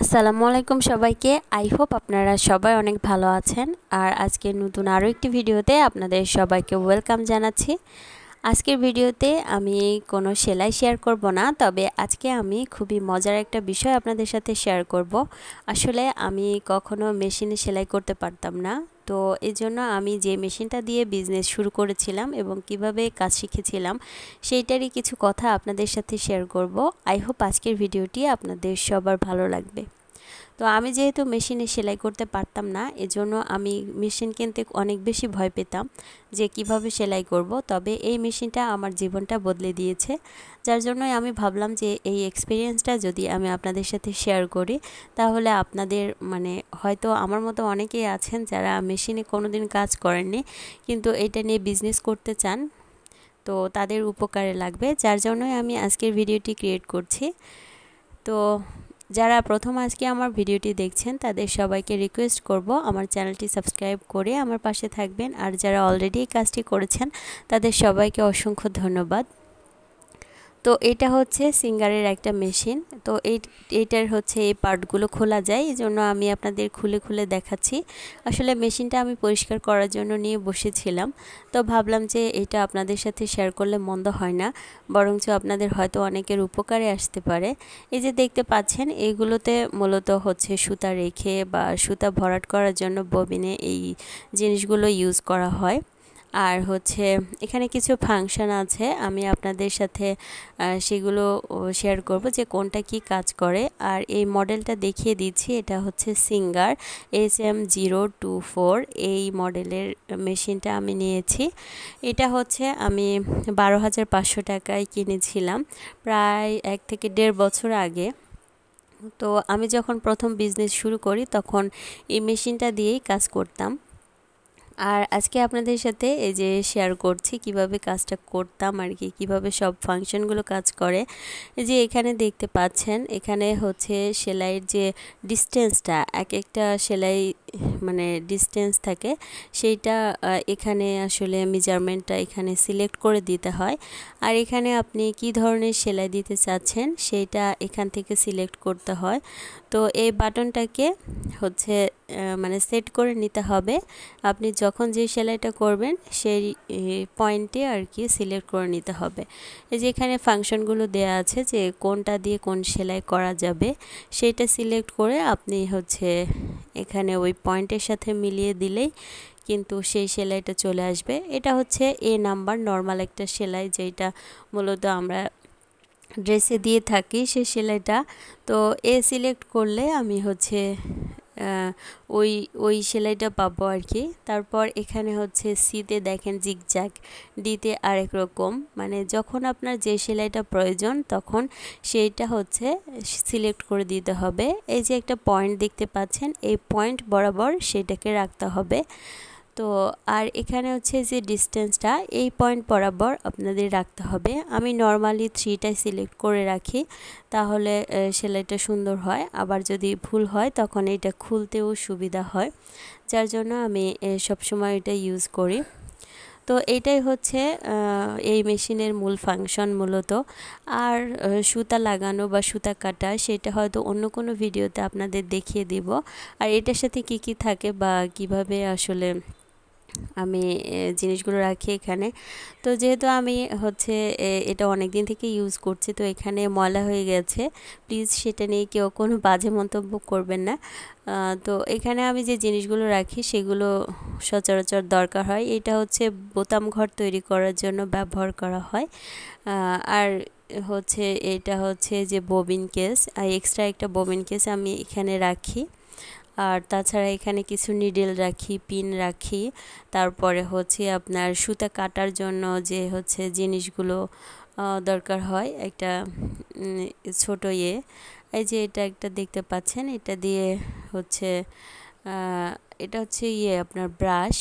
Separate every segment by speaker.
Speaker 1: আসসালামু আলাইকুম সবাইকে। আই হোপ আপনারা সবাই অনেক ভালো আছেন। আর আজকে নতুন আরও একটি ভিডিওতে আপনাদের সবাইকে ওয়েলকাম জানাচ্ছি। আজকের ভিডিওতে আমি কোনো সেলাই শেয়ার করব না, তবে আজকে আমি খুবই মজার একটা বিষয় আপনাদের সাথে শেয়ার করব। আসলে আমি কখনো মেশিনে সেলাই করতে পারতাম না, তো এই জন্য আমি যে মেশিনটা দিয়ে বিজনেস শুরু করেছিলাম এবং কিভাবে কাজ শিখেছিলাম সেইটারই কিছু কথা আপনাদের সাথে শেয়ার করব। আই হোপ আজকের ভিডিওটি আপনাদের সবার ভালো লাগবে। তো আমি যেহেতু মেশিনে সেলাই করতে পারতাম না, এজন্য আমি মেশিন কিনতে অনেক বেশি ভয় পেতাম যে কিভাবে সেলাই করব। তবে এই মেশিনটা আমার জীবনটা বদলে দিয়েছে, যার জন্যই আমি ভাবলাম যে এই এক্সপিরিয়েন্সটা যদি আমি আপনাদের সাথে শেয়ার করি তাহলে আপনাদের হয়তো আমার মতো অনেকেই আছেন যারা মেশিনে কোনোদিন কাজ করেননি কিন্তু এটা নিয়ে বিজনেস করতে চান, তো তাদের উপকারে লাগবে। যার জন্যই আমি আজকের ভিডিওটি ক্রিয়েট করছি। তো যারা প্রথম আজকে আমার ভিডিওটি দেখছেন তাদের সবাইকে রিকোয়েস্ট করব আমার চ্যানেলটি সাবস্ক্রাইব করে আমার পাশে থাকবেন। আর যারা অলরেডি এই কাজটি করেছেন তাদের সবাইকে অসংখ্য ধন্যবাদ। তো এটা হচ্ছে সিঙ্গারের একটা মেশিন। তো এইটার হচ্ছে এই পার্টগুলো খোলা যায়, এই জন্য আমি আপনাদের খুলে খুলে দেখাচ্ছি। আসলে মেশিনটা আমি পরিষ্কার করার জন্য নিয়ে বসেছিলাম, তো ভাবলাম যে এটা আপনাদের সাথে শেয়ার করলে মন্দ হয় না, বরঞ্চ আপনাদের হয়তো অনেকের উপকারে আসতে পারে। এই যে দেখতে পাচ্ছেন এইগুলোতে মূলত হচ্ছে সুতা রেখে বা সুতা ভরাট করার জন্য ববিনে এই জিনিসগুলো ইউজ করা হয়। আর হচ্ছে এখানে কিছু ফাংশন আছে, আমি আপনাদের সাথে সেগুলো শেয়ার করব যে কোনটা কি কাজ করে। আর এই মডেলটা দেখিয়ে দিচ্ছি, এটা হচ্ছে সিঙ্গার SM024 এই মডেলের মেশিনটা আমি নিয়েছি। এটা হচ্ছে আমি 12,500 টাকায় কিনেছিলাম প্রায় 1 থেকে 1.5 বছর আগে। তো আমি যখন প্রথম বিজনেস শুরু করি তখন এই মেশিনটা দিয়েই কাজ করতাম। আর আজকে আপনাদের সাথে এই যে শেয়ার করছি কিভাবে কাজটা করতাম আর কি, কীভাবে সব ফাংশনগুলো কাজ করে। এই যে এখানে দেখতে পাচ্ছেন, এখানে হচ্ছে সেলাইয়ের যে ডিস্টেন্সটা, এক একটা সেলাই ডিস্টেন্স থাকে, সেইটা এখানে আসলে মেজারমেন্টটা এখানে সিলেক্ট করে দিতে হয়। আর এখানে আপনি কি ধরনের সেলাই দিতে চাচ্ছেন সেইটা এখান থেকে সিলেক্ট করতে হয়। তো এই বাটনটাকে হচ্ছে সেট করে নিতে হবে। আপনি যখন যে সেলাইটা করবেন সেই পয়েন্টে আর কি সিলেক্ট করে নিতে হবে। এই যে এখানে ফাংশনগুলো দেয়া আছে যে কোনটা দিয়ে কোন সেলাই করা যাবে, সেইটা সিলেক্ট করে আপনি হচ্ছে এখানে ওই পয়েন্টের সাথে মিলিয়ে দিলেই কিন্তু সেই সেলাইটা চলে আসবে। এটা হচ্ছে A নাম্বার নর্মাল একটা সেলাই, যেটা মূলত আমরা ড্রেসে দিয়ে থাকি সেই সেলাইটা। তো এ সিলেক্ট করলে আমি হচ্ছে ওই সেলাইটা পাবো আর কি। তারপর এখানে হচ্ছে সিতে দেখেন জিগজ্যাগ, ডিতে আরেক রকম, যখন আপনার যে সেলাইটা প্রয়োজন তখন সেইটা হচ্ছে সিলেক্ট করে দিতে হবে। এই যে একটা পয়েন্ট দেখতে পাচ্ছেন, এই পয়েন্ট বরাবর সেটাকে রাখতে হবে। তো আর এখানে হচ্ছে যে ডিস্টেন্সটা এই পয়েন্ট বরাবর আপনাদের রাখতে হবে। আমি নর্মালি 3টাই সিলেক্ট করে রাখি, তাহলে সেলাইটা সুন্দর হয়। আবার যদি ভুল হয় তখন এটা খুলতেও সুবিধা হয়, যার জন্য আমি সবসময় এটা ইউজ করি। তো এইটাই হচ্ছে এই মেশিনের মূল ফাংশন মূলত। আর সুতা লাগানো বা সুতা কাটা সেটা হয়তো অন্য কোনো ভিডিওতে আপনাদের দেখিয়ে দিব। আর এটার সাথে কি কি থাকে বা কিভাবে আসলে আমি জিনিসগুলো রাখি এখানে। তো যেহেতু আমি হচ্ছে এটা অনেক দিন থেকে ইউজ করছি, তো এখানে ময়লা হয়ে গেছে, প্লিজ সেটা নিয়ে কেউ কোনো বাজে মন্তব্য করবেন না। তো এখানে আমি যে জিনিসগুলো রাখি সেগুলো সচরাচর দরকার হয়। এটা হচ্ছে বোতাম ঘর তৈরি করার জন্য ব্যবহার করা হয়। আর হচ্ছে এটা হচ্ছে যে ববিন কেস, আর এক্সট্রা একটা ববিন কেস আমি এখানে রাখি। আর তাছাড়া এখানে কিছু নিডেল রাখি, পিন রাখি। তারপরে হচ্ছে আপনার সুতা কাটার জন্য যে হচ্ছে জিনিসগুলো দরকার হয়, একটা ছোট এই যে এটা একটা দেখতে পাচ্ছেন, এটা দিয়ে হচ্ছে এটা হচ্ছে আপনার ব্রাশ,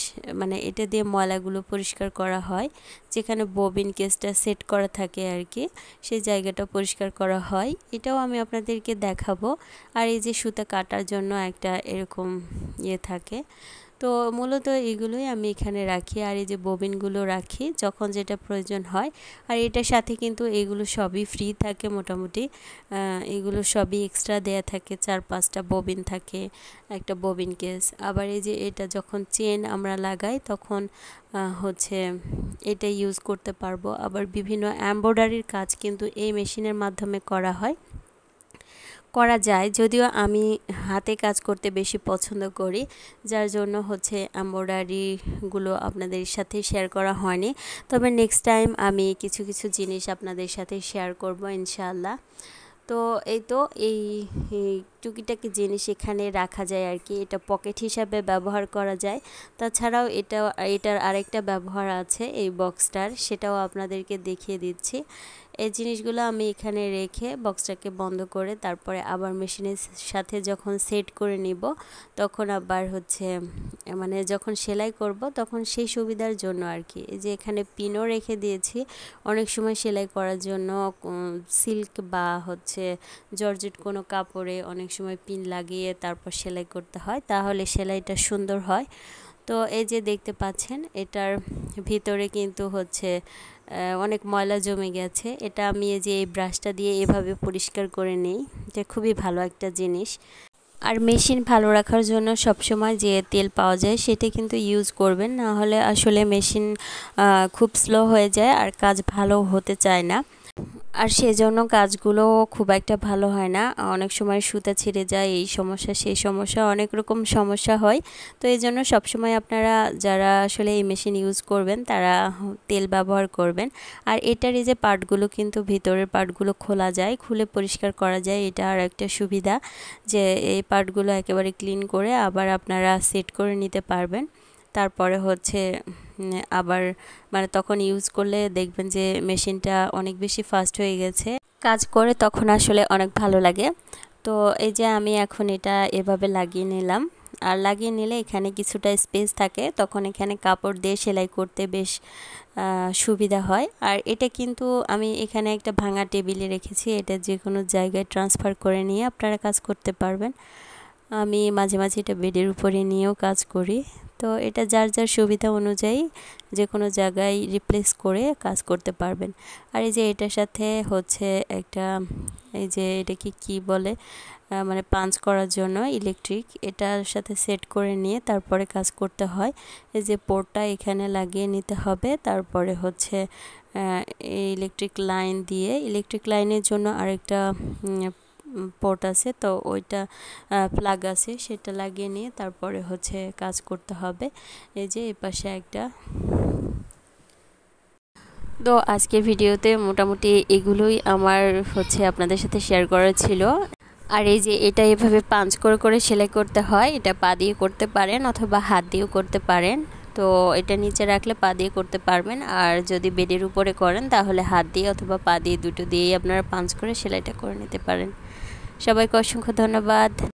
Speaker 1: এটা দিয়ে ময়লাগুলো পরিষ্কার করা হয়। যেখানে ববিন কেসটা সেট করা থাকে আর কি, সেই জায়গাটা পরিষ্কার করা হয়। এটাও আমি আপনাদেরকে দেখাবো। আর এই যে সুতা কাটার জন্য একটা এরকম থাকে। তো মূলত এগুলোই আমি এখানে রাখি, আর এই যে ববিনগুলো রাখি যখন যেটা প্রয়োজন হয়। আর এটার সাথে কিন্তু এগুলো সবই ফ্রি থাকে মোটামুটি, এগুলো সবই এক্সট্রা দেয়া থাকে। 4-5টা ববিন থাকে, একটা ববিন কেস। আবার এই যে এটা যখন চেন আমরা লাগাই তখন হচ্ছে এটা ইউজ করতে পারবো। আবার বিভিন্ন এমব্রয়ডারির কাজ কিন্তু এই মেশিনের মাধ্যমে করা যায়, যদিও আমি হাতে কাজ করতে বেশি পছন্দ করি, যার জন্য হচ্ছে এমব্রয়ডারিগুলো আপনাদের সাথে শেয়ার করা হয়নি। তবে নেক্সট টাইম আমি কিছু কিছু জিনিস আপনাদের সাথে শেয়ার করব ইনশাআল্লাহ। তো এই তো এই টুকিটাকি জিনিস এখানে রাখা যায় আর কি, এটা পকেট হিসাবে ব্যবহার করা যায়। তাছাড়াও এটার আরেকটা ব্যবহার আছে এই বক্সটার, সেটাও আপনাদেরকে দেখিয়ে দিচ্ছি। এই জিনিসগুলো আমি এখানে রেখে বক্সটাকে বন্ধ করে তারপরে আবার মেশিনের সাথে যখন সেট করে নিব, তখন আবার হচ্ছে মানে যখন সেলাই করব তখন সেই সুবিধার জন্য আর কি। এই যে এখানে পিনও রেখে দিয়েছি, অনেক সময় সেলাই করার জন্য সিল্ক বা হচ্ছে জর্জেট কোনো কাপড়ে অনেক সময় পিন লাগিয়ে তারপর সেলাই করতে হয়, তাহলে সেলাইটা সুন্দর হয়। তো এই যে দেখতে পাচ্ছেন এটার ভিতরে কিন্তু হচ্ছে অনেক ময়লা জমে গেছে। এটা আমি এই যে এই ব্রাশটা দিয়ে এভাবে পরিষ্কার করে নিই, এটা খুবই ভালো একটা জিনিস। আর মেশিন ভালো রাখার জন্য সবসময় যে তেল পাওয়া যায় সেটা কিন্তু ইউজ করবেন, না হলে আসলে মেশিন খুব স্লো হয়ে যায় আর কাজ ভালো হতে চায় না। আর সেজন্য কাজগুলো খুব একটা ভালো হয় না, অনেক সময় সুতা ছিঁড়ে যায়, এই সমস্যা সেই সমস্যা, অনেক রকম সমস্যা হয়। তো এই জন্য সবসময় আপনারা যারা আসলে এই মেশিন ইউজ করবেন তারা তেল ব্যবহার করবেন। আর এটার এই যে পার্টগুলো কিন্তু ভিতরের পার্টগুলো খোলা যায়, খুলে পরিষ্কার করা যায়, এটা আর একটা সুবিধা যে এই পার্টগুলো একেবারে ক্লিন করে আবার আপনারা সেট করে নিতে পারবেন। তারপরে হচ্ছে আবার মানে তখন ইউজ করলে দেখবেন যে মেশিনটা অনেক বেশি ফাস্ট হয়ে গেছে, কাজ করে তখন আসলে অনেক ভালো লাগে। তো এই যে আমি এখন এটা এভাবে লাগিয়ে নিলাম, আর লাগিয়ে নিলে এখানে কিছুটা স্পেস থাকে, তখন এখানে কাপড় দিয়ে সেলাই করতে বেশ সুবিধা হয়। আর এটা কিন্তু আমি এখানে একটা ভাঙা টেবিলে রেখেছি, এটা যে কোনো জায়গায় ট্রান্সফার করে নিয়ে আপনারা কাজ করতে পারবেন। আমি মাঝে মাঝে এটা বেডের উপরে নিয়েও কাজ করি। তো এটা যার যার সুবিধা অনুযায়ী যে কোনো জায়গায় রিপ্লেস করে কাজ করতে পারবেন। আর এই যে এটার সাথে হচ্ছে একটা এই যে এটাকে কি বলে মানে পাঞ্চ করার জন্য ইলেকট্রিক, এটার সাথে সেট করে নিয়ে তারপরে কাজ করতে হয়। এই যে পোর্টটা এখানে লাগিয়ে নিতে হবে, তারপরে হচ্ছে ইলেকট্রিক লাইন দিয়ে, ইলেকট্রিক লাইনের জন্য আরেকটা পোর্ট আছে, তো ওইটা প্লাগ আছে, সেটা লাগিয়ে নিয়ে তারপরে হচ্ছে কাজ করতে হবে। এই যে এই পাশে একটা। তো আজকের ভিডিওতে মোটামুটি এগুলোই আমার হচ্ছে আপনাদের সাথে শেয়ার করার ছিল। আর এই যে এটা এভাবে পাঞ্চ করে করে সেলাই করতে হয়, এটা পা দিয়ে করতে পারেন অথবা হাত দিয়েও করতে পারেন। তো এটা নিচে রাখলে পা দিয়ে করতে পারবেন, আর যদি বেডের উপরে করেন তাহলে হাত দিয়ে অথবা পা দিয়ে দুটো দিয়েই আপনারা পাঞ্চ করে সেলাইটা করে নিতে পারেন। সবাইকে অসংখ্য ধন্যবাদ।